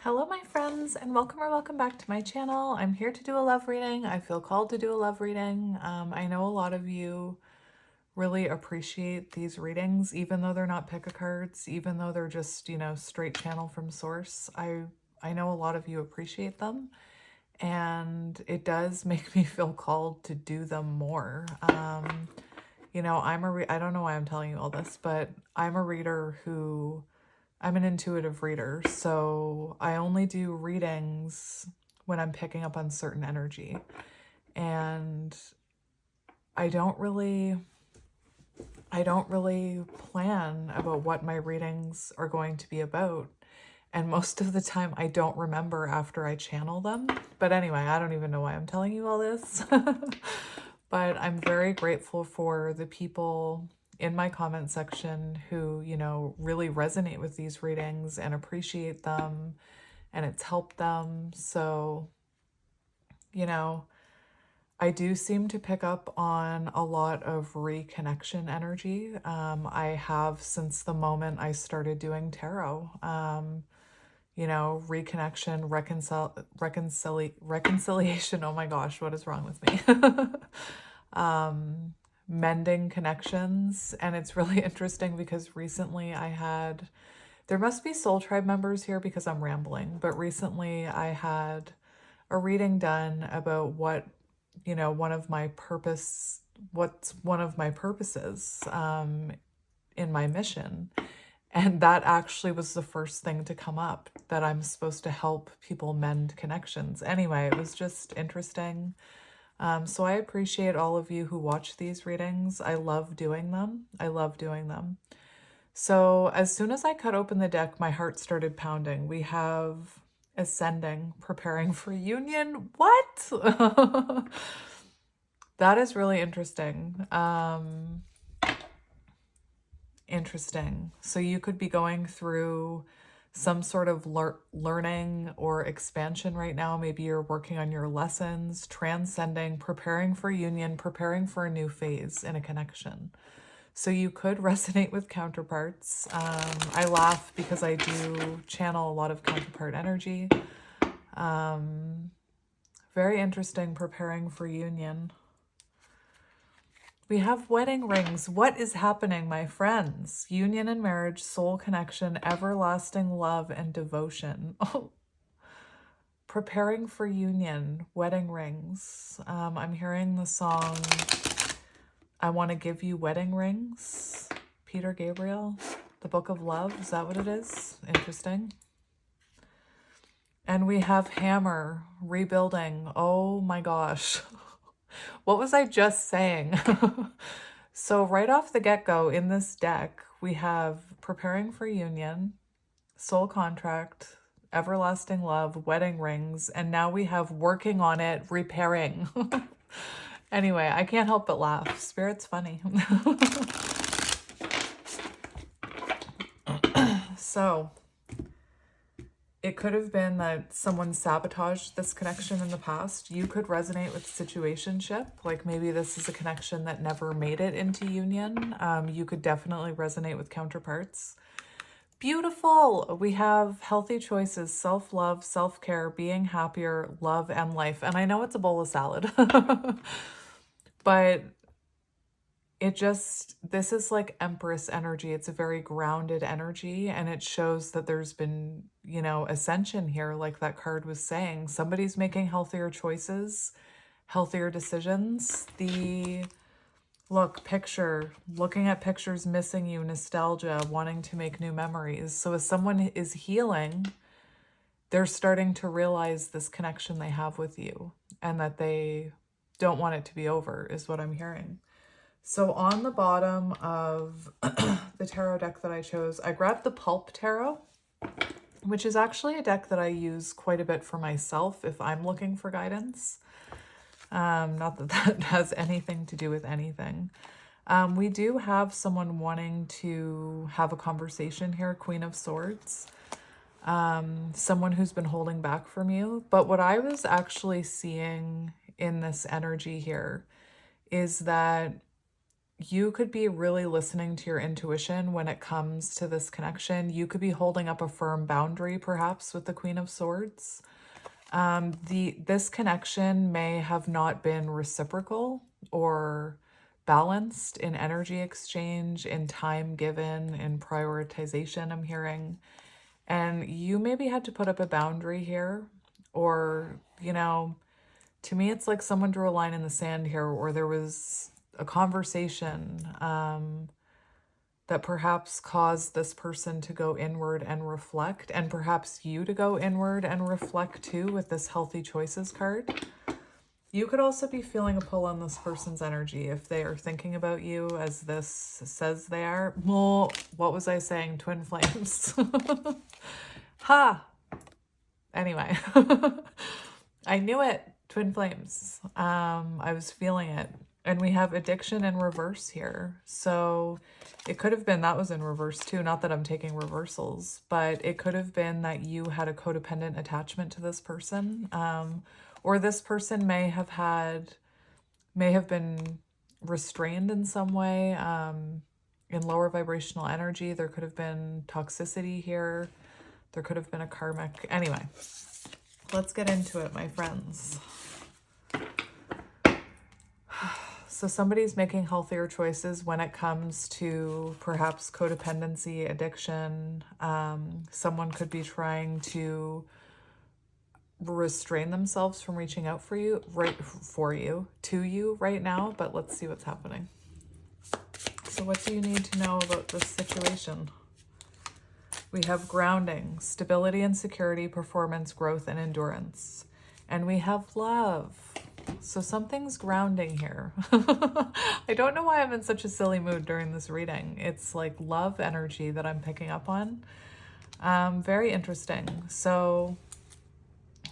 Hello my friends, and welcome or welcome back to my channel. I'm here to do a love reading. I feel called to do a love reading. I know a lot of you really appreciate these readings, even though they're not pick-a cards, even though they're just, straight channel from source. I know a lot of you appreciate them, and it does make me feel called to do them more. I don't know why I'm telling you all this, but I'm a reader who I'm an intuitive reader, so I only do readings when I'm picking up on certain energy. And I don't really plan about what my readings are going to be about. And most of the time I don't remember after I channel them. But anyway, I don't even know why I'm telling you all this. But I'm very grateful for the people in my comment section who, really resonate with these readings and appreciate them, and it's helped them. So, I do seem to pick up on a lot of reconnection energy. I have since the moment I started doing tarot. Reconnection, reconciliation. Oh my gosh, what is wrong with me? Mending connections. And it's really interesting because recently there must be Soul Tribe members here because I'm rambling, but recently I had a reading done about what's one of my purposes in my mission. And that actually was the first thing to come up, that I'm supposed to help people mend connections. Anyway, it was just interesting. So I appreciate all of you who watch these readings. I love doing them. So as soon as I cut open the deck, my heart started pounding. We have Ascending, preparing for union. What? That is really interesting. Interesting. So you could be going through some sort of learning or expansion right now. Maybe you're working on your lessons, transcending, preparing for union, preparing for a new phase in a connection. So you could resonate with counterparts. I laugh because I do channel a lot of counterpart energy. Very interesting, preparing for union. We have wedding rings. What is happening, my friends? Union and marriage, soul connection, everlasting love and devotion. Oh, preparing for union, wedding rings. I'm hearing the song, I Want to Give You Wedding Rings. Peter Gabriel, the Book of Love. Is that what it is? Interesting. And we have hammer, rebuilding. Oh my gosh. What was I just saying? So right off the get-go in this deck, we have preparing for union, soul contract, everlasting love, wedding rings, and now we have working on it, repairing. Anyway, I can't help but laugh. Spirit's funny. So it could have been that someone sabotaged this connection in the past. You could resonate with situationship. Like maybe this is a connection that never made it into union. You could definitely resonate with counterparts. Beautiful. We have healthy choices, self-love, self-care, being happier, love, and life. And I know it's a bowl of salad, but this is like Empress energy. It's a very grounded energy, and it shows that there's been, ascension here, like that card was saying. Somebody's making healthier choices, healthier decisions. Looking at pictures, missing you, nostalgia, wanting to make new memories. So as someone is healing, they're starting to realize this connection they have with you and that they don't want it to be over, is what I'm hearing. So on the bottom of the tarot deck that I chose, I grabbed the Pulp Tarot, which is actually a deck that I use quite a bit for myself if I'm looking for guidance. Not that that has anything to do with anything. We do have someone wanting to have a conversation here, Queen of Swords. Someone who's been holding back from you. But what I was actually seeing in this energy here is that you could be really listening to your intuition when it comes to this connection. You could be holding up a firm boundary, perhaps, with the Queen of Swords. This connection may have not been reciprocal or balanced in energy exchange, in time given, in prioritization, I'm hearing. And you maybe had to put up a boundary here, or, you know, to me, it's like someone drew a line in the sand here, or there was a conversation that perhaps caused this person to go inward and reflect, and perhaps you to go inward and reflect too with this healthy choices card. You could also be feeling a pull on this person's energy if they are thinking about you as this says they are. Well, what was I saying? Twin flames. Ha! Anyway, I knew it. Twin flames. I was feeling it. And we have addiction in reverse here. So it could have been that was in reverse too. Not that I'm taking reversals, but it could have been that you had a codependent attachment to this person. Or this person may have been restrained in some way, in lower vibrational energy. There could have been toxicity here. There could have been a karmic. Anyway, let's get into it, my friends. So somebody's making healthier choices when it comes to perhaps codependency, addiction. Someone could be trying to restrain themselves from reaching out to you right now, but let's see what's happening. So what do you need to know about this situation? We have grounding, stability and security, performance, growth, and endurance. And we have love. So something's grounding here. I don't know why I'm in such a silly mood during this reading. It's like love energy that I'm picking up on. Very interesting. So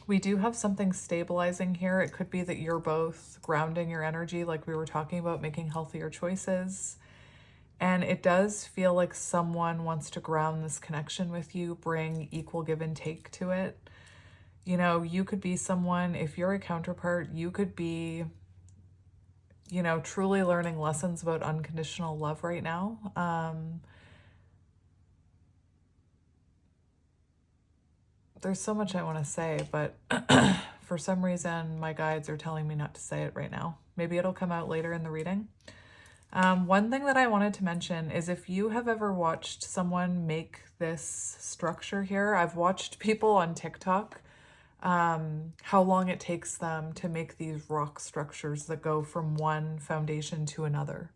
we do have something stabilizing here. It could be that you're both grounding your energy, like we were talking about, making healthier choices. And it does feel like someone wants to ground this connection with you, bring equal give and take to it. You know, you could be someone, if you're a counterpart, you could be, you know, truly learning lessons about unconditional love right now. There's so much I want to say, but for some reason, my guides are telling me not to say it right now. Maybe it'll come out later in the reading. One thing that I wanted to mention is if you have ever watched someone make this structure here, I've watched people on TikTok, how long it takes them to make these rock structures that go from one foundation to another.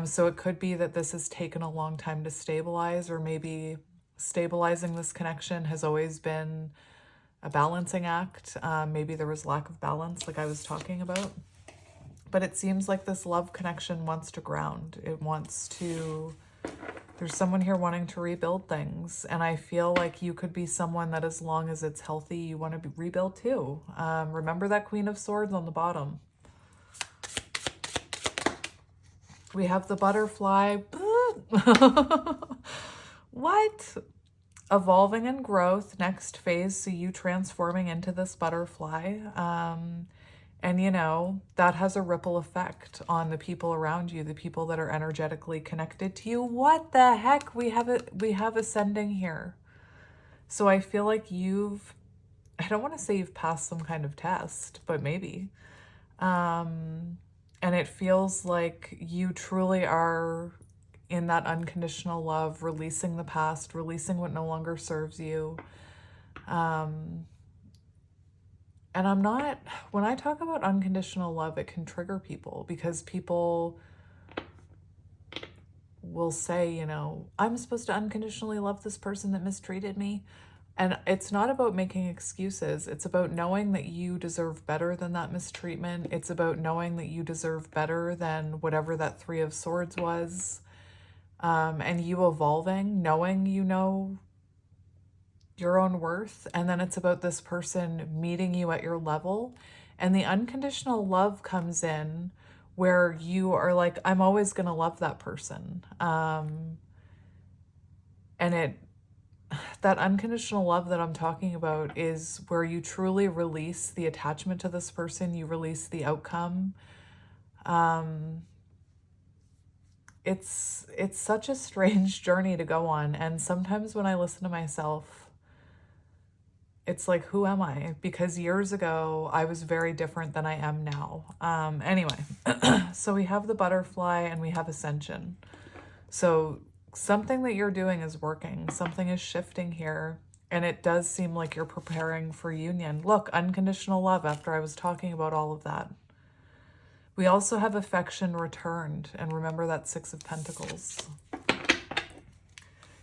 So it could be that this has taken a long time to stabilize, or maybe stabilizing this connection has always been a balancing act. Maybe there was lack of balance, like I was talking about. But it seems like this love connection wants to ground. It wants to... There's someone here wanting to rebuild things. And I feel like you could be someone that as long as it's healthy, you want to rebuild too. Remember that Queen of Swords on the bottom. We have the butterfly. What? Evolving and growth, next phase. So you transforming into this butterfly. And, you know, that has a ripple effect on the people around you, the people that are energetically connected to you. What the heck? We have ascending here. So I feel like I don't want to say you've passed some kind of test, but maybe. And it feels like you truly are in that unconditional love, releasing the past, releasing what no longer serves you. And when I talk about unconditional love, it can trigger people because people will say, you know, I'm supposed to unconditionally love this person that mistreated me. And it's not about making excuses. It's about knowing that you deserve better than that mistreatment. It's about knowing that you deserve better than whatever that Three of Swords was. And you evolving, knowing you know your own worth. And then it's about this person meeting you at your level. And the unconditional love comes in where you are like, I'm always going to love that person. And that unconditional love that I'm talking about is where you truly release the attachment to this person. You release the outcome. it's such a strange journey to go on. And sometimes when I listen to myself, it's like, who am I? Because years ago, I was very different than I am now. Anyway, so we have the butterfly and we have Ascension. So something that you're doing is working. Something is shifting here. And it does seem like you're preparing for union. Look, unconditional love after I was talking about all of that. We also have affection returned. And remember that Six of Pentacles.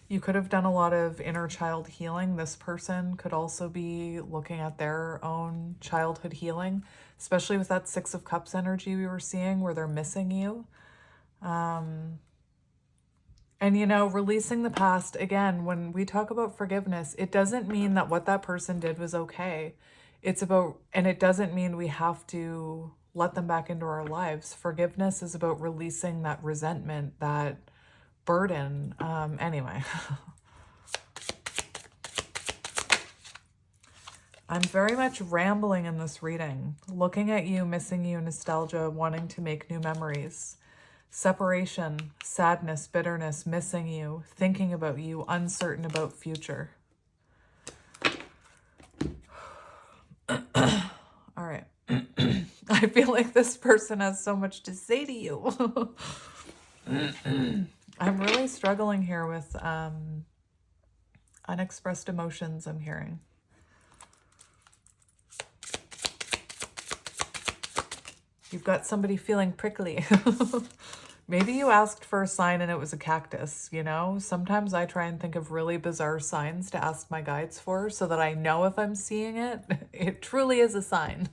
You could have done a lot of inner child healing. This person could also be looking at their own childhood healing, especially with that Six of Cups energy we were seeing where they're missing you. And, you know, releasing the past, again, when we talk about forgiveness, it doesn't mean that what that person did was okay. It's about, and it doesn't mean we have to let them back into our lives. Forgiveness is about releasing that resentment, that burden. Anyway, I'm very much rambling in this reading. Looking at you, missing you, nostalgia, wanting to make new memories. Separation, sadness, bitterness, missing you, thinking about you, uncertain about future. All right. I feel like this person has so much to say to you. I'm really struggling here with unexpressed emotions I'm hearing. You've got somebody feeling prickly. Maybe you asked for a sign and it was a cactus, you know? Sometimes I try and think of really bizarre signs to ask my guides for so that I know if I'm seeing it. It truly is a sign.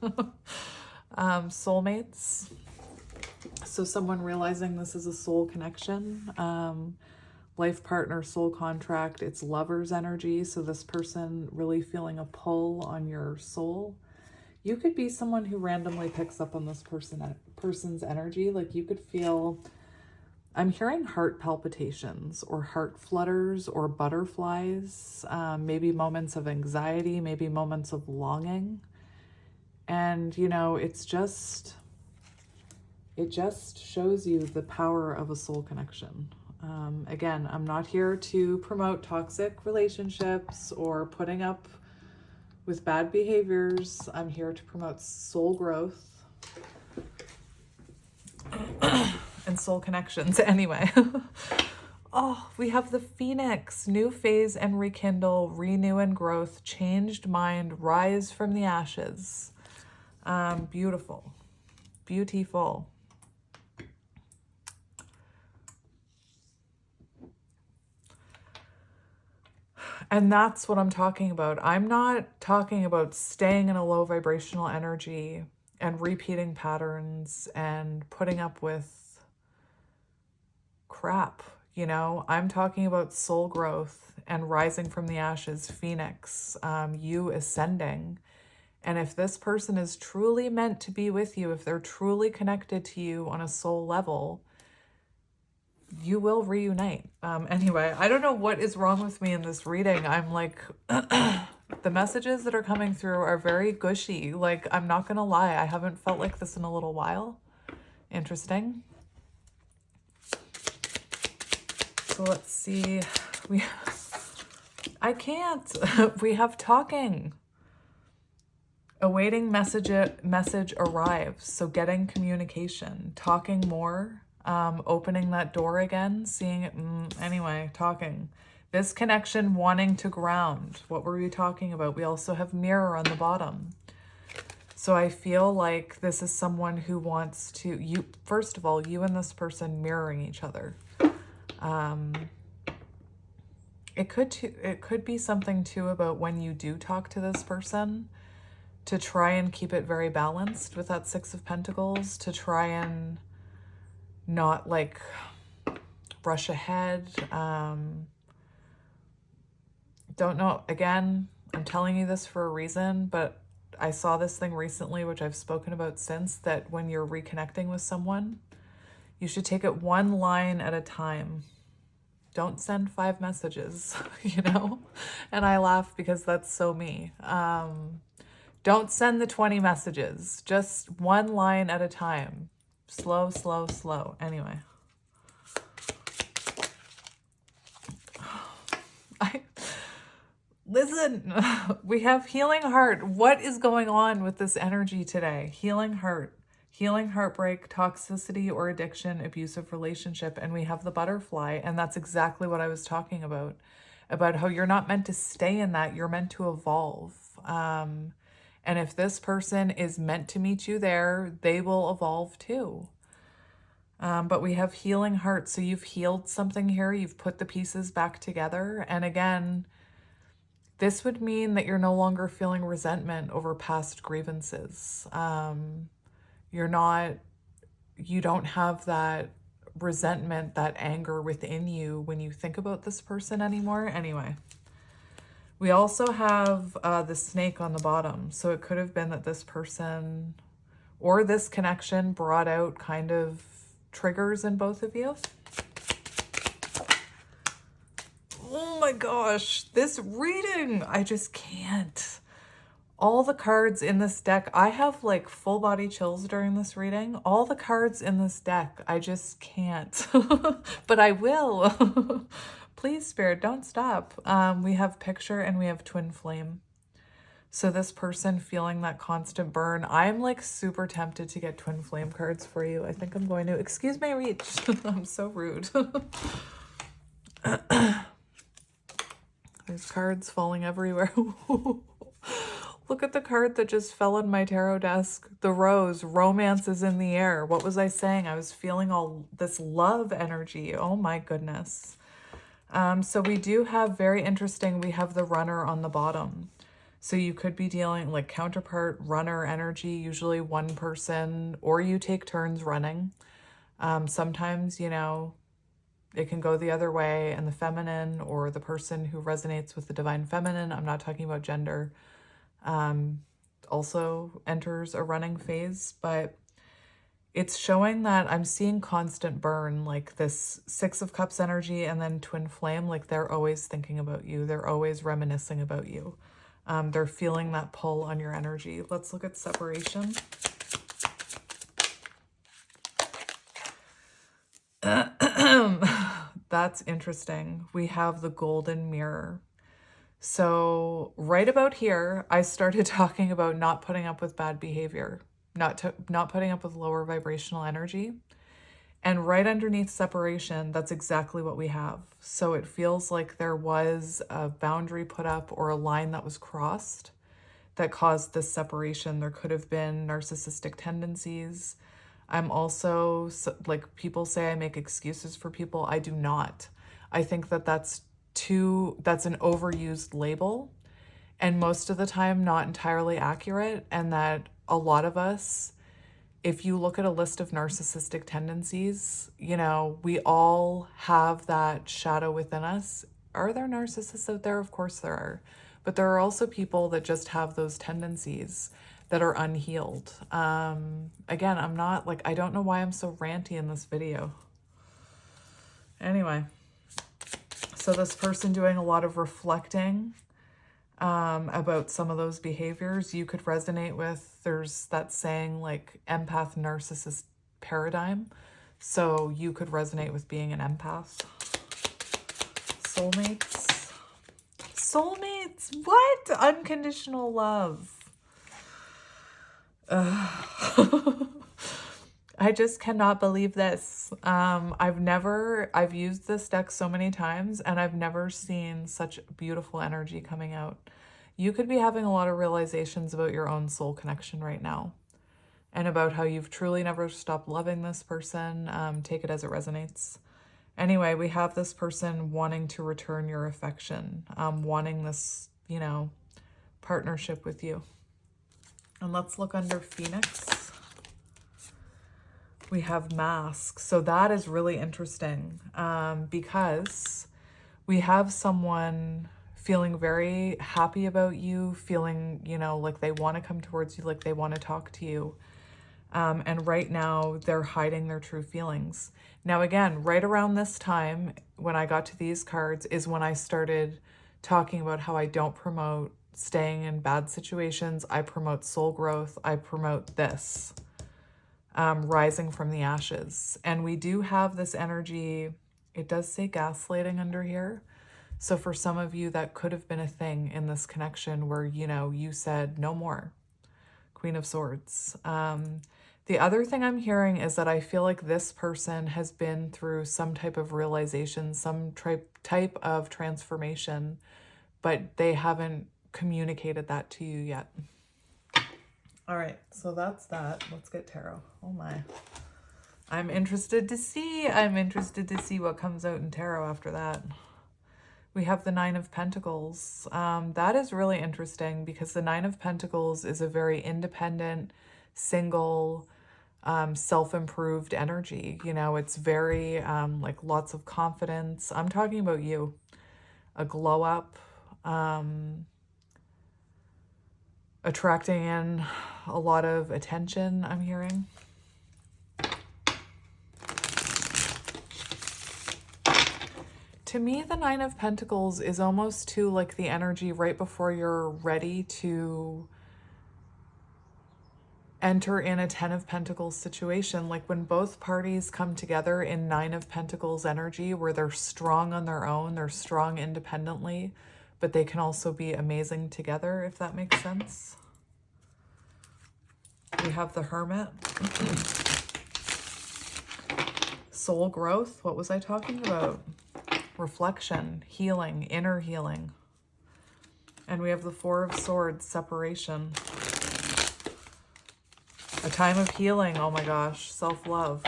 Soulmates. So someone realizing this is a soul connection. Life partner, soul contract. It's lover's energy. So this person really feeling a pull on your soul. You could be someone who randomly picks up on this person's energy. Like you could feel, I'm hearing heart palpitations or heart flutters or butterflies, maybe moments of anxiety, maybe moments of longing. And, you know, it just shows you the power of a soul connection. Again, I'm not here to promote toxic relationships or putting up with bad behaviors. I'm here to promote soul growth and soul connections. Anyway, oh, we have the Phoenix, new phase and rekindle, renew and growth, changed mind, rise from the ashes. Beautiful, beautiful. And that's what I'm talking about. I'm not talking about staying in a low vibrational energy and repeating patterns and putting up with crap, you know? I'm talking about soul growth and rising from the ashes, Phoenix, you ascending. And if this person is truly meant to be with you, if they're truly connected to you on a soul level, you will reunite. Anyway, I don't know what is wrong with me in this reading. I'm like, the messages that are coming through are very gushy. Like, I'm not going to lie. I haven't felt like this in a little while. Interesting. So let's see. I can't. We have talking. Awaiting message arrives. So getting communication, talking more. Opening that door again, seeing it, anyway, talking. This connection wanting to ground. What were we talking about? We also have mirror on the bottom. So I feel like this is someone who wants to, first of all, you and this person mirroring each other. It could be something too about when you do talk to this person to try and keep it very balanced with that Six of Pentacles, to try and not like rush ahead. Don't know. Again, I'm telling you this for a reason, but I saw this thing recently, which I've spoken about since, that when you're reconnecting with someone, you should take it one line at a time. Don't send 5 messages, you know? And I laugh because that's so me. Don't send the 20 messages, just one line at a time. Slow, slow, slow. Anyway. Listen, we have healing heart. What is going on with this energy today? Healing heart, healing heartbreak, toxicity or addiction, abusive relationship. And we have the butterfly. And that's exactly what I was talking about how you're not meant to stay in that. You're meant to evolve. And if this person is meant to meet you there, they will evolve too. But we have healing heart. So you've healed something here. You've put the pieces back together. And again, this would mean that you're no longer feeling resentment over past grievances. You don't have that resentment, that anger within you when you think about this person anymore. Anyway, we also have the snake on the bottom. So it could have been that this person or this connection brought out kind of triggers in both of you. Oh my gosh, this reading, I just can't. All the cards in this deck, I have like full body chills during this reading. All the cards in this deck, I just can't. But I will. Please, Spirit, don't stop. We have picture and we have twin flame. So this person feeling that constant burn, I'm like super tempted to get twin flame cards for you. I think I'm going to, excuse my reach. I'm so rude. There's cards falling everywhere. Look at the card that just fell on my tarot desk. The rose, romance is in the air. What was I saying? I was feeling all this love energy. Oh my goodness. So we do have very interesting, we have the runner on the bottom. So you could be dealing like counterpart runner energy, usually one person, or you take turns running. Sometimes, you know, it can go the other way, and the feminine or the person who resonates with the divine feminine, I'm not talking about gender, also enters a running phase. But it's showing that I'm seeing constant burn, like this Six of Cups energy and then twin flame, like they're always thinking about you. They're always reminiscing about you. They're feeling that pull on your energy. Let's look at separation. That's interesting. We have the golden mirror. So right about here, I started talking about not putting up with bad behavior, not putting up with lower vibrational energy. And right underneath separation, that's exactly what we have. So it feels like there was a boundary put up or a line that was crossed that caused this separation. There could have been narcissistic tendencies. I'm also, like people say I make excuses for people. I do not. I think that that's an overused label, and most of the time not entirely accurate, and that a lot of us, if you look at a list of narcissistic tendencies, you know, we all have that shadow within us. Are there narcissists out there? Of course there are. But there are also people that just have those tendencies that are unhealed. Again, I'm not like, I don't know why I'm so ranty in this video. Anyway, so this person doing a lot of reflecting about some of those behaviors you could resonate with. There's that saying like empath narcissist paradigm. So you could resonate with being an empath. Soulmates. Soulmates. What? Unconditional love. I just cannot believe this. I've used this deck so many times and I've never seen such beautiful energy coming out. You could be having a lot of realizations about your own soul connection right now and about how you've truly never stopped loving this person. Take it as it resonates. Anyway, we have this person wanting to return your affection, wanting this, you know, partnership with you. And let's look under Phoenix. We have Mask. So that is really interesting because we have someone feeling very happy about you, feeling, you know, like they want to come towards you, like they want to talk to you. And right now they're hiding their true feelings. Now, again, right around this time when I got to these cards is when I started talking about how I don't promote staying in bad situations. I promote soul growth. I promote this, rising from the ashes. And we do have this energy. It does say gaslighting under here. So for some of you, that could have been a thing in this connection where, you know, you said no more. Queen of Swords. The other thing I'm hearing is that I feel like this person has been through some type of realization, some type of transformation, but they haven't communicated that to you yet. All right, so that's that. Let's get tarot. Oh my. I'm interested to see what comes out in tarot after that. We have the Nine of Pentacles. That is really interesting because the Nine of Pentacles is a very independent, single, self-improved energy. You know, it's very like lots of confidence. I'm talking about you. A glow up, attracting in a lot of attention, I'm hearing. To me, the Nine of Pentacles is almost too like the energy right before you're ready to enter in a Ten of Pentacles situation. Like when both parties come together in Nine of Pentacles energy, where they're strong on their own, they're strong independently, but they can also be amazing together, if that makes sense. We have the Hermit. Soul growth. What was I talking about? Reflection, healing, inner healing. And we have the Four of Swords, separation. A time of healing, oh my gosh, self-love.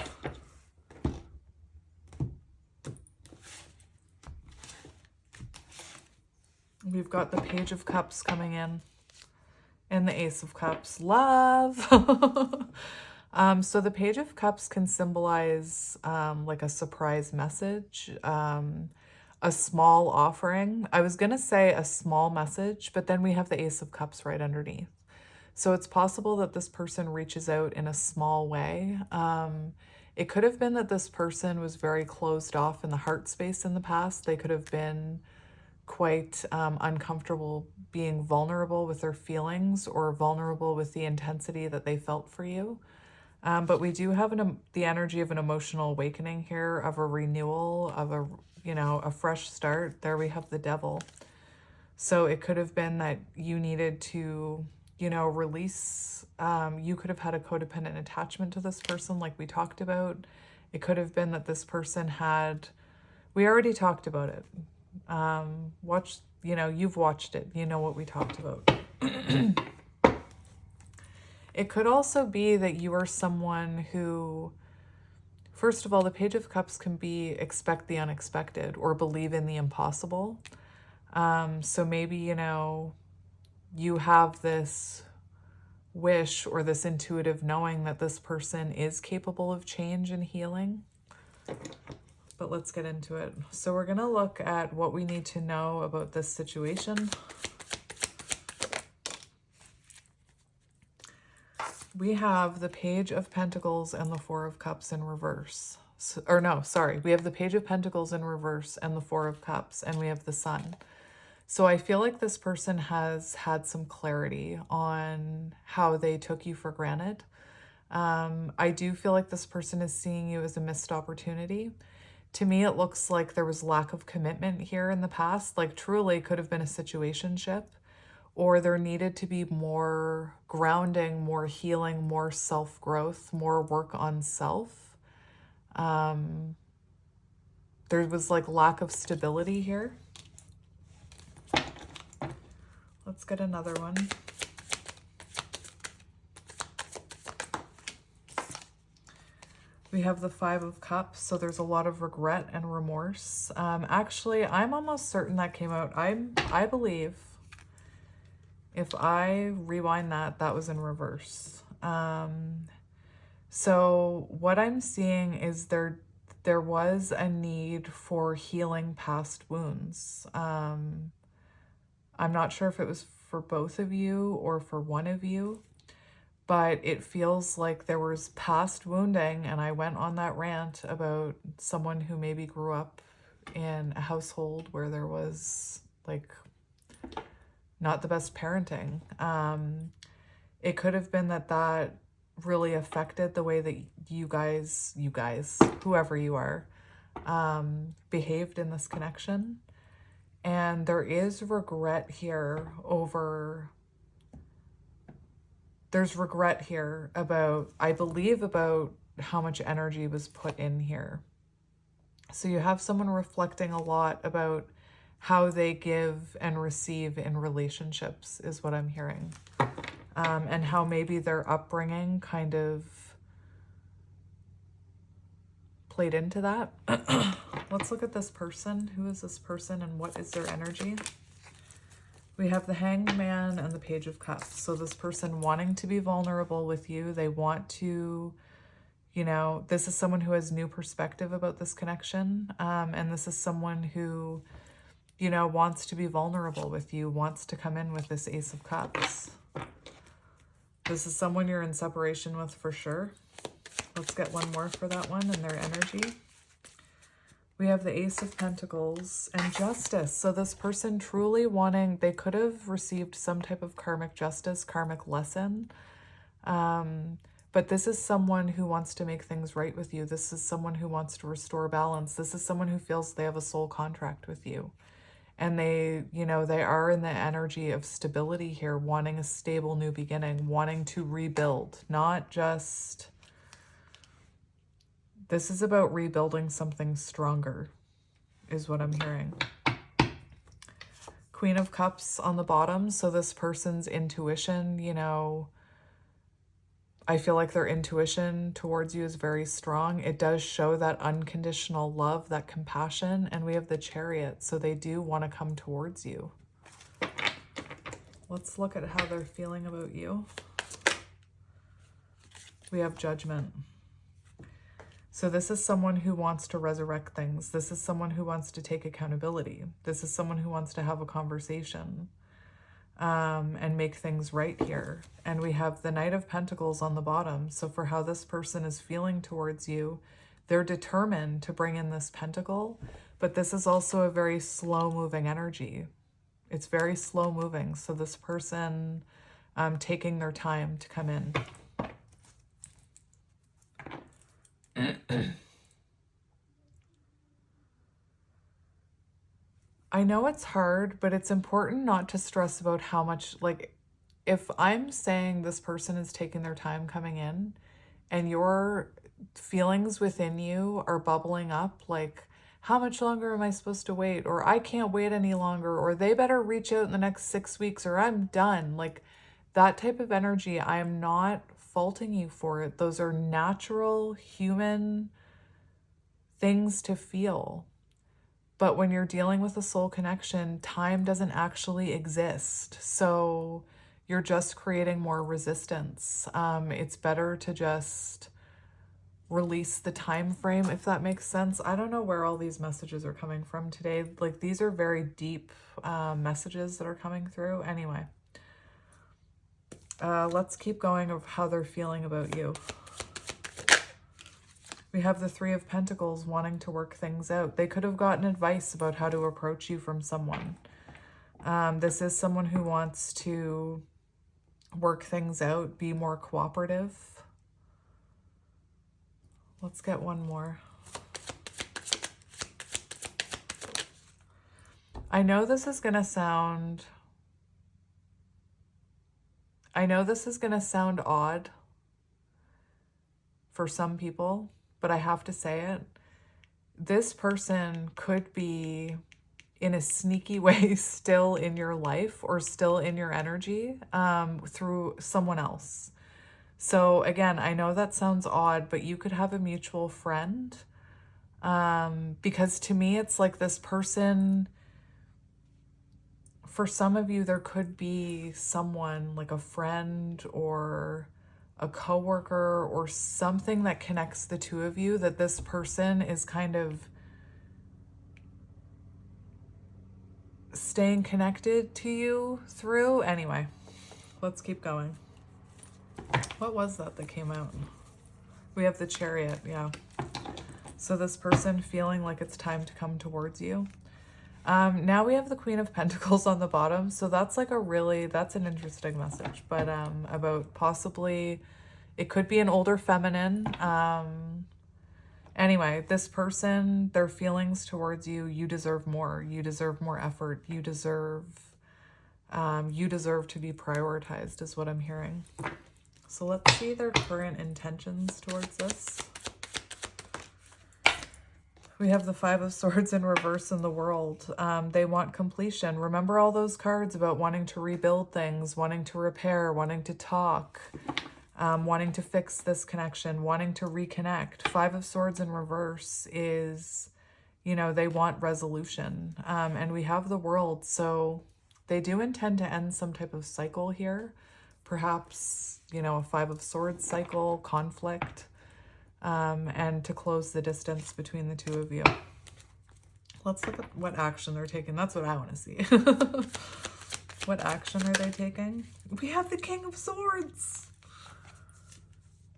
We've got the Page of Cups coming in. And the Ace of Cups, love. So the Page of Cups can symbolize like a surprise message, a small offering. I was going to say a small message, but then we have the Ace of Cups right underneath. So it's possible that this person reaches out in a small way. It could have been that this person was very closed off in the heart space in the past. They could have been quite uncomfortable being vulnerable with their feelings or vulnerable with the intensity that they felt for you. But we do have the energy of an emotional awakening here, of a renewal, of a, you know, a fresh start. There we have the Devil. So it could have been that you needed to, you know, release. You could have had a codependent attachment to this person like we talked about. It could have been that this person had, we already talked about it. You know, you've watched it. You know what we talked about. It could also be that you are someone who, first of all, the Page of Cups can be expect the unexpected or believe in the impossible. So maybe, you know, you have this wish or this intuitive knowing that this person is capable of change and healing. But let's get into it. So we're going to look at what we need to know about this situation. We have the Page of Pentacles and the Four of Cups in reverse. We have the Page of Pentacles in reverse and the Four of Cups, and we have the Sun. So I feel like this person has had some clarity on how they took you for granted. I do feel like this person is seeing you as a missed opportunity. To me, it looks like there was lack of commitment here in the past. Like truly could have been a situationship, or there needed to be more grounding, more healing, more self-growth, more work on self. There was like lack of stability here. Let's get another one. We have the Five of Cups, so there's a lot of regret and remorse. Actually, I'm almost certain that came out. I believe if I rewind that, that was in reverse. So what I'm seeing is there was a need for healing past wounds. I'm not sure if it was for both of you or for one of you, but it feels like there was past wounding, and I went on that rant about someone who maybe grew up in a household where there was like not the best parenting. It could have been that really affected the way that you guys, whoever you are, behaved in this connection. And there is regret here over, there's regret here about, I believe, about how much energy was put in here. So you have someone reflecting a lot about how they give and receive in relationships is what I'm hearing. And how maybe their upbringing kind of played into that. Let's look at this person. Who is this person and what is their energy? We have the Hanged Man and the Page of Cups. So this person wanting to be vulnerable with you. They want to, you know, this is someone who has new perspective about this connection. And this is someone who, you know, wants to be vulnerable with you, wants to come in with this Ace of Cups. This is someone you're in separation with for sure. Let's get one more for that one and their energy. We have the Ace of Pentacles and Justice. So this person truly wanting, they could have received some type of karmic justice, karmic lesson. But this is someone who wants to make things right with you. This is someone who wants to restore balance. This is someone who feels they have a soul contract with you. And they, you know, they are in the energy of stability here, wanting a stable new beginning, wanting to rebuild, not just, this is about rebuilding something stronger, is what I'm hearing. Queen of Cups on the bottom. So this person's intuition, you know, I feel like their intuition towards you is very strong. It does show that unconditional love, that compassion, and we have the Chariot. So they do want to come towards you. Let's look at how they're feeling about you. We have Judgment. So this is someone who wants to resurrect things. This is someone who wants to take accountability. This is someone who wants to have a conversation. And make things right here. And we have the Knight of Pentacles on the bottom. So for how this person is feeling towards you, they're determined to bring in this pentacle, but this is also a very slow moving energy. It's very slow moving. So this person taking their time to come in. I know it's hard, but it's important not to stress about how much, like, if I'm saying this person is taking their time coming in and your feelings within you are bubbling up, like, how much longer am I supposed to wait? Or I can't wait any longer, or they better reach out in the next 6 weeks, or I'm done. Like, that type of energy, I am not faulting you for it. Those are natural human things to feel. But when you're dealing with a soul connection, time doesn't actually exist. So you're just creating more resistance. It's better to just release the time frame, if that makes sense. I don't know where all these messages are coming from today. Like, these are very deep messages that are coming through. Anyway, let's keep going of how they're feeling about you. We have the Three of Pentacles wanting to work things out. They could have gotten advice about how to approach you from someone. This is someone who wants to work things out, be more cooperative. Let's get one more. I know this is going to sound odd for some people, but I have to say it. This person could be in a sneaky way still in your life or still in your energy through someone else. So again, I know that sounds odd, but you could have a mutual friend because to me, it's like this person, for some of you, there could be someone like a friend or a coworker or something that connects the two of you that this person is kind of staying connected to you through. Anyway, let's keep going. What was that came out? We have the Chariot, yeah. So this person feeling like it's time to come towards you. Now we have the Queen of Pentacles on the bottom. So that's like that's an interesting message, but about possibly, it could be an older feminine. Anyway, this person, their feelings towards you, you deserve more. You deserve more effort. You deserve to be prioritized is what I'm hearing. So let's see their current intentions towards this. We have the Five of Swords in reverse in the World. They want completion. Remember all those cards about wanting to rebuild things, wanting to repair, wanting to talk, wanting to fix this connection, wanting to reconnect. Five of Swords in reverse is, you know, they want resolution. And we have the World, so they do intend to end some type of cycle here. Perhaps, you know, a Five of Swords cycle, conflict. And to close the distance between the two of you. Let's look at what action they're taking. That's what I want to see. What action are they taking? We have the King of Swords.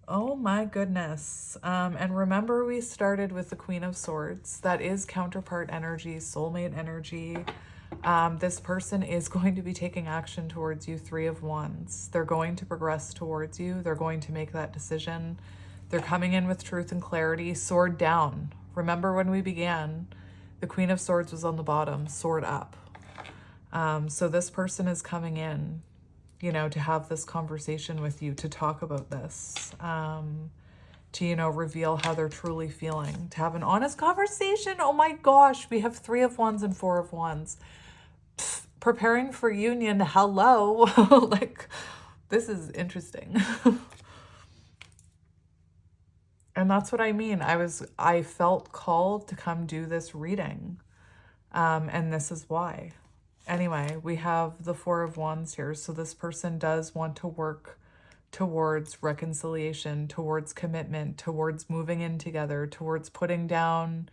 Oh my goodness. And remember we started with the Queen of Swords. That is counterpart energy, soulmate energy. This person is going to be taking action towards you. Three of Wands. They're going to progress towards you. They're going to make that decision. They're coming in with truth and clarity. Sword down. Remember when we began, the Queen of Swords was on the bottom, sword up. So this person is coming in, you know, to have this conversation with you, to talk about this, to, you know, reveal how they're truly feeling, to have an honest conversation. Oh my gosh, we have Three of Wands and Four of Wands. Pfft, preparing for union. Hello. Like, this is interesting. And that's what I mean. I felt called to come do this reading. And this is why. Anyway, we have the Four of Wands here. So this person does want to work towards reconciliation, towards commitment, towards moving in together, towards putting down,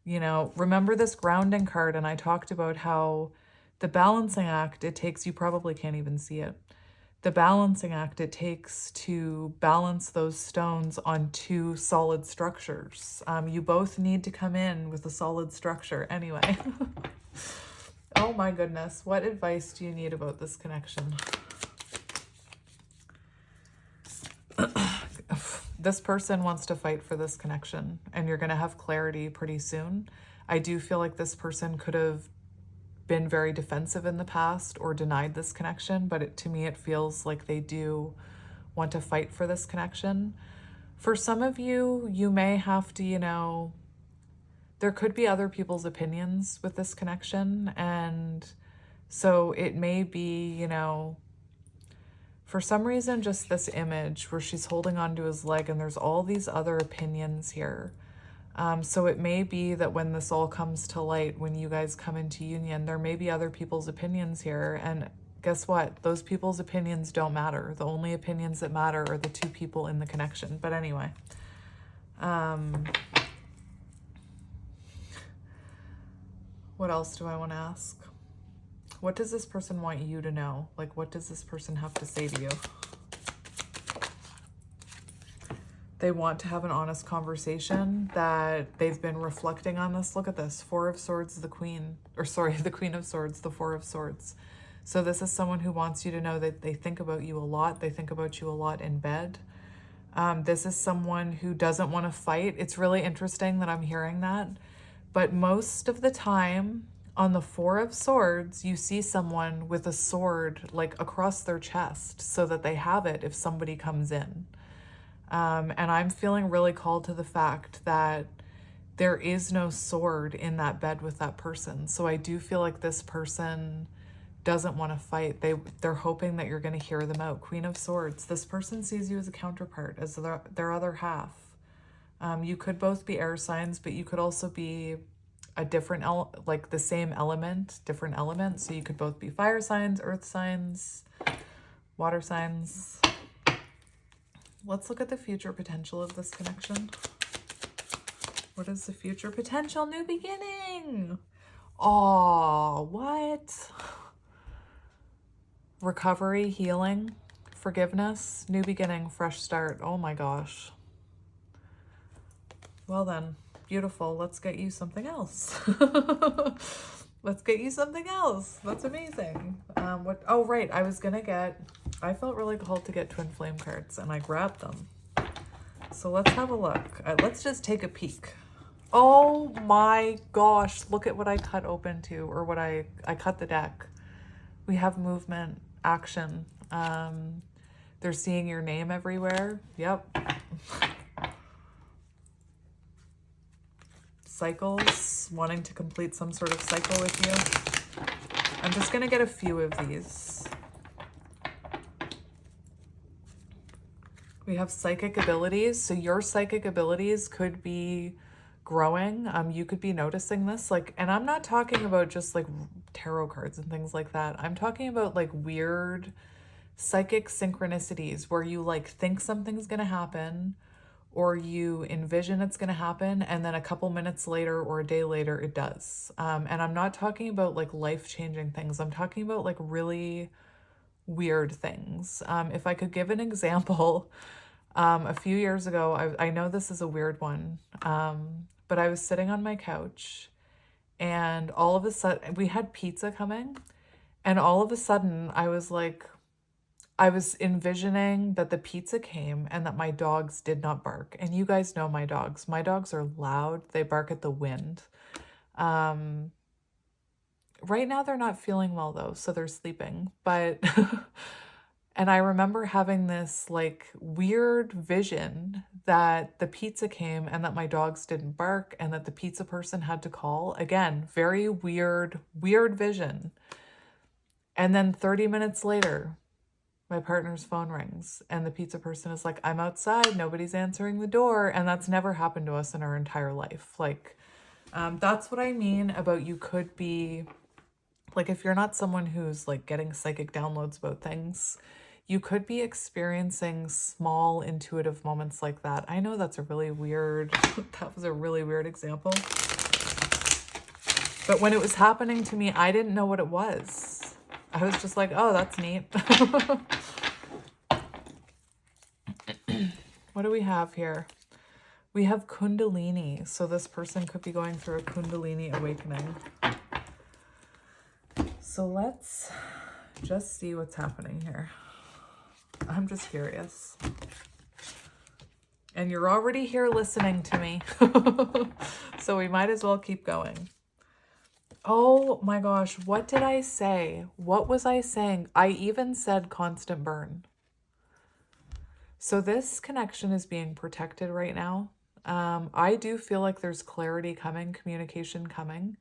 you know, remember this grounding card. And I talked about how the balancing act it takes, you probably can't even see it. The balancing act it takes to balance those stones on two solid structures. You both need to come in with a solid structure anyway. Oh my goodness. What advice do you need about this connection? This person wants to fight for this connection, and you're going to have clarity pretty soon. I do feel like this person could have been very defensive in the past or denied this connection, but to me it feels like they do want to fight for this connection. For some of you, you may have to, you know, there could be other people's opinions with this connection, and so it may be, you know, for some reason just this image where she's holding onto his leg and there's all these other opinions here. So it may be that when this all comes to light, when you guys come into union, there may be other people's opinions here. And guess what? Those people's opinions don't matter. The only opinions that matter are the two people in the connection. But anyway, what else do I want to ask? What does this person want you to know? Like, what does this person have to say to you? They want to have an honest conversation, that they've been reflecting on this. Look at this. Four of Swords, the Queen, or sorry, the Queen of Swords, the Four of Swords. So this is someone who wants you to know that they think about you a lot. They think about you a lot in bed. This is someone who doesn't want to fight. It's really interesting that I'm hearing that. But most of the time on the Four of Swords, you see someone with a sword like across their chest so that they have it if somebody comes in. And I'm feeling really called to the fact that there is no sword in that bed with that person. So I do feel like this person doesn't want to fight. They're hoping that you're going to hear them out. Queen of Swords. This person sees you as a counterpart, as their other half. You could both be air signs, but you could also be a different, like the same element, different elements. So you could both be fire signs, earth signs, water signs. Let's look at the future potential of this connection. What is the future potential? New beginning. Oh, what? Recovery, healing, forgiveness, new beginning, fresh start. Oh my gosh. Well then, beautiful. Let's get you something else. Let's get you something else. That's amazing. Oh, right. I felt really called to get twin flame cards and I grabbed them. So let's have a look. Let's just take a peek. Oh my gosh, look at what I cut open to, or what I cut the deck. We have movement, action. They're seeing your name everywhere. Yep. Cycles, wanting to complete some sort of cycle with you. I'm just going to get a few of these. We have psychic abilities. So your psychic abilities could be growing. You could be noticing this, like, and I'm not talking about just like tarot cards and things like that. I'm talking about like weird psychic synchronicities where you like think something's going to happen, or you envision it's going to happen, and then a couple minutes later or a day later it does. And I'm not talking about like life-changing things. I'm talking about like really weird things. If I could give an example, a few years ago, I know this is a weird one, but I was sitting on my couch, and all of a sudden we had pizza coming, and all of a sudden I was like, I was envisioning that the pizza came and that my dogs did not bark. And you guys know my dogs. My dogs are loud. They bark at the wind. Right now they're not feeling well though, so they're sleeping. But and I remember having this like weird vision that the pizza came and that my dogs didn't bark and that the pizza person had to call. Again, very weird vision. And then 30 minutes later, my partner's phone rings and the pizza person is like, I'm outside, nobody's answering the door. And that's never happened to us in our entire life. Like, that's what I mean about you could be, like, if you're not someone who's like getting psychic downloads about things, you could be experiencing small intuitive moments like that. I know that's a really weird, that was a really weird example. But when it was happening to me, I didn't know what it was. I was just like, oh, that's neat. What do we have here? We have kundalini. So this person could be going through a kundalini awakening. So let's just see what's happening here. I'm just curious. And you're already here listening to me. So we might as well keep going. Oh my gosh, what did I say? What was I saying? I even said constant burn. So this connection is being protected right now. I do feel like there's clarity coming, communication coming.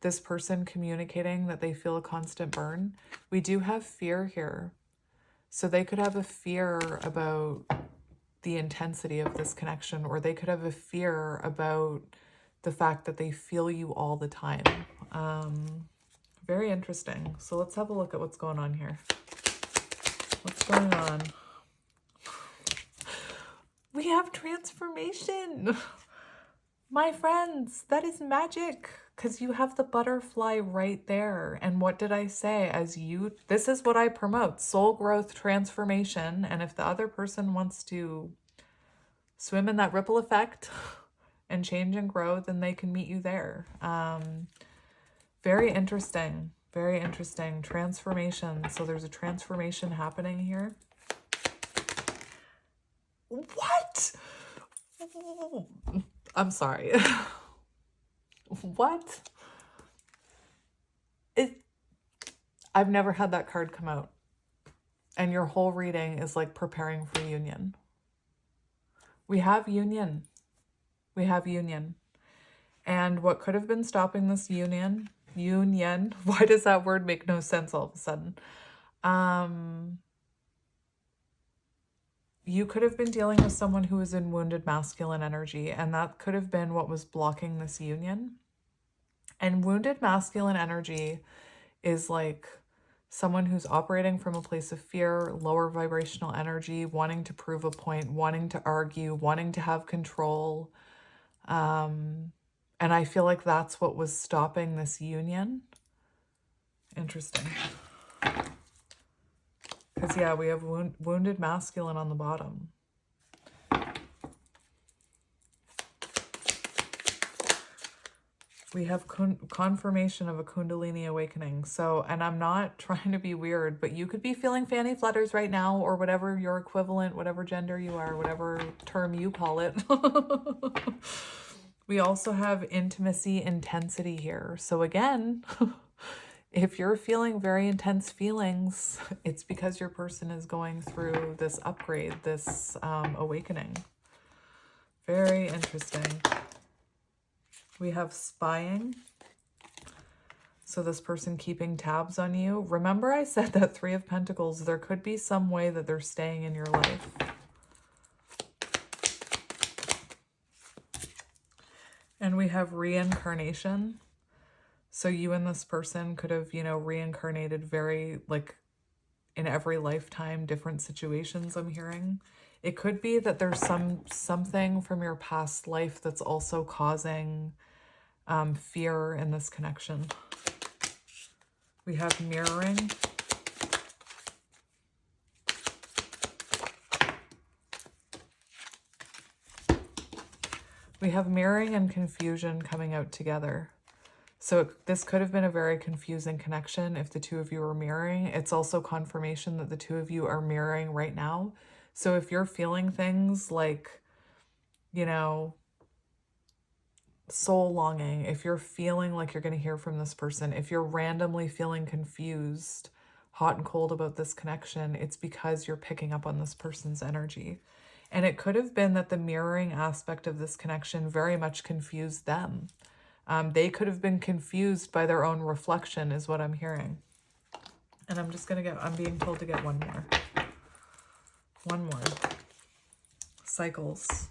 This person communicating that they feel a constant burn. We do have fear here. So they could have a fear about the intensity of this connection, or they could have a fear about the fact that they feel you all the time. Very interesting. So let's have a look at what's going on here. What's going on? We have transformation. My friends, that is magic, because you have the butterfly right there. And what did I say? This is what I promote, soul growth, transformation. And if the other person wants to swim in that ripple effect and change and grow, then they can meet you there. Very interesting. Very interesting. Transformation. So there's a transformation happening here. What? I'm sorry. What? I've never had that card come out. And your whole reading is like preparing for union. We have union. We have union. And what could have been stopping this union, why does that word make no sense all of a sudden? You could have been dealing with someone who is in wounded masculine energy, and that could have been what was blocking this union. And wounded masculine energy is like someone who's operating from a place of fear, lower vibrational energy, wanting to prove a point, wanting to argue, wanting to have control. And I feel like that's what was stopping this union. Interesting. Because, yeah, we have wounded masculine on the bottom. We have confirmation of a kundalini awakening. So, and I'm not trying to be weird, but you could be feeling fanny flutters right now, or whatever your equivalent, whatever gender you are, whatever term you call it. We also have intimacy intensity here. So again, if you're feeling very intense feelings, it's because your person is going through this upgrade, this awakening. Very interesting. We have spying. So this person keeping tabs on you. Remember I said that Three of Pentacles, there could be some way that they're staying in your life. And we have reincarnation. So you and this person could have, you know, reincarnated very, like, in every lifetime, different situations I'm hearing. It could be that there's something from your past life that's also causing fear in this connection. We have mirroring. We have mirroring and confusion coming out together. So this could have been a very confusing connection if the two of you are mirroring. It's also confirmation that the two of you are mirroring right now. So if you're feeling things like, you know, soul longing, if you're feeling like you're going to hear from this person, if you're randomly feeling confused, hot and cold about this connection, it's because you're picking up on this person's energy. And it could have been that the mirroring aspect of this connection very much confused them. They could have been confused by their own reflection is what I'm hearing. And I'm just going to I'm being told to get one more. One more. Cycles.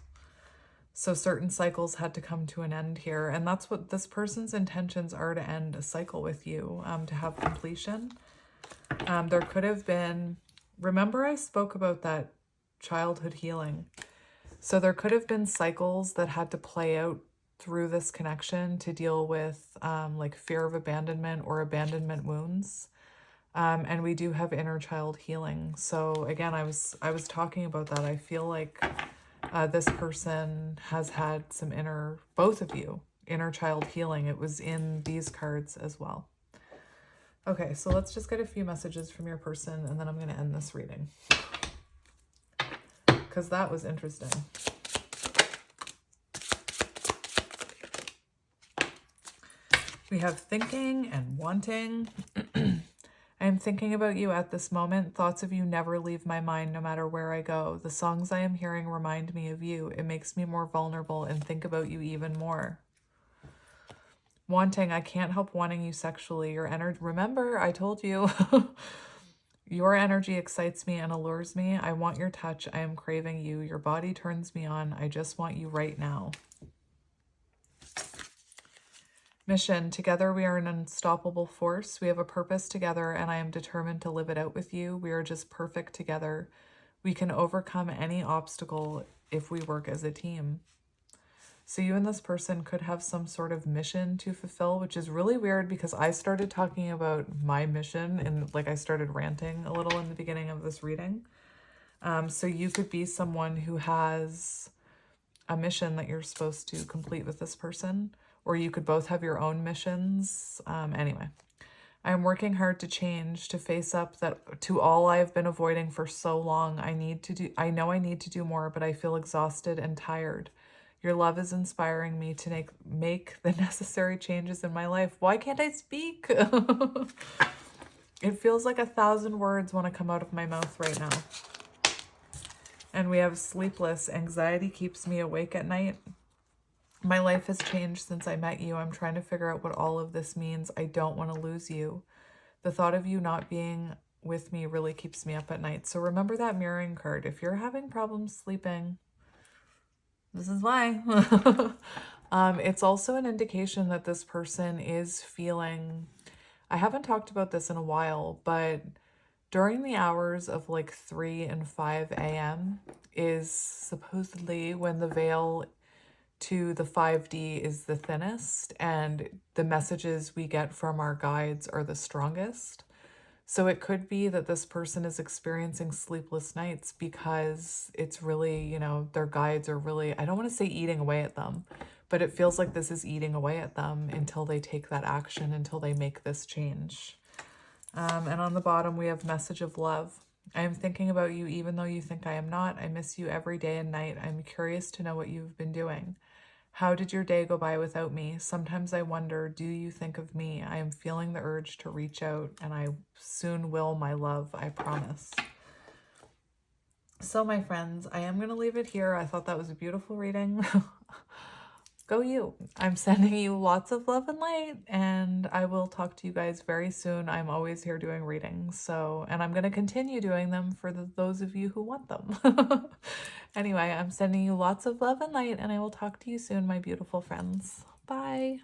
So certain cycles had to come to an end here. And that's what this person's intentions are, to end a cycle with you, to have completion. There could have been, remember I spoke about that childhood healing. So there could have been cycles that had to play out through this connection to deal with like fear of abandonment or abandonment wounds. And we do have inner child healing. So again, I was talking about that. I feel like this person has had some both of you, inner child healing. It was in these cards as well. Okay, so let's just get a few messages from your person, and then I'm going to end this reading, because that was interesting. We have thinking and wanting. I am thinking about you at this moment. Thoughts of you never leave my mind, no matter where I go. The songs I am hearing remind me of you. It makes me more vulnerable and think about you even more. Wanting, I can't help wanting you sexually. Your energy, remember, I told you, your energy excites me and allures me. I want your touch. I am craving you. Your body turns me on. I just want you right now. Mission, together we are an unstoppable force. We have a purpose together, and I am determined to live it out with you. We are just perfect together. We can overcome any obstacle if we work as a team. So you and this person could have some sort of mission to fulfill, which is really weird because I started talking about my mission and like I started ranting a little in the beginning of this reading. So you could be someone who has a mission that you're supposed to complete with this person, or you could both have your own missions. Anyway, I'm working hard to change, to face up to all I've been avoiding for so long. I know I need to do more, but I feel exhausted and tired. Your love is inspiring me to make the necessary changes in my life. Why can't I speak? It feels like 1,000 words want to come out of my mouth right now. And we have sleepless. Anxiety keeps me awake at night. My life has changed since I met you. I'm trying to figure out what all of this means. I don't want to lose you. The thought of you not being with me really keeps me up at night. So remember that mirroring card. If you're having problems sleeping, this is why. It's also an indication that this person is feeling, I haven't talked about this in a while, but during the hours of like 3 and 5 a.m. is supposedly when the veil to the 5D is the thinnest and the messages we get from our guides are the strongest. So it could be that this person is experiencing sleepless nights because it's really, you know, their guides are really, I don't want to say eating away at them, but it feels like this is eating away at them until they take that action, until they make this change. And on the bottom, we have message of love. I am thinking about you even though you think I am not. I miss you every day and night. I'm curious to know what you've been doing. How did your day go by without me? Sometimes I wonder, do you think of me? I am feeling the urge to reach out, and I soon will, my love, I promise. So my friends, I am going to leave it here. I thought that was a beautiful reading. Go you. I'm sending you lots of love and light, and I will talk to you guys very soon. I'm always here doing readings, and I'm going to continue doing them for those of you who want them. Anyway, I'm sending you lots of love and light, and I will talk to you soon, my beautiful friends. Bye.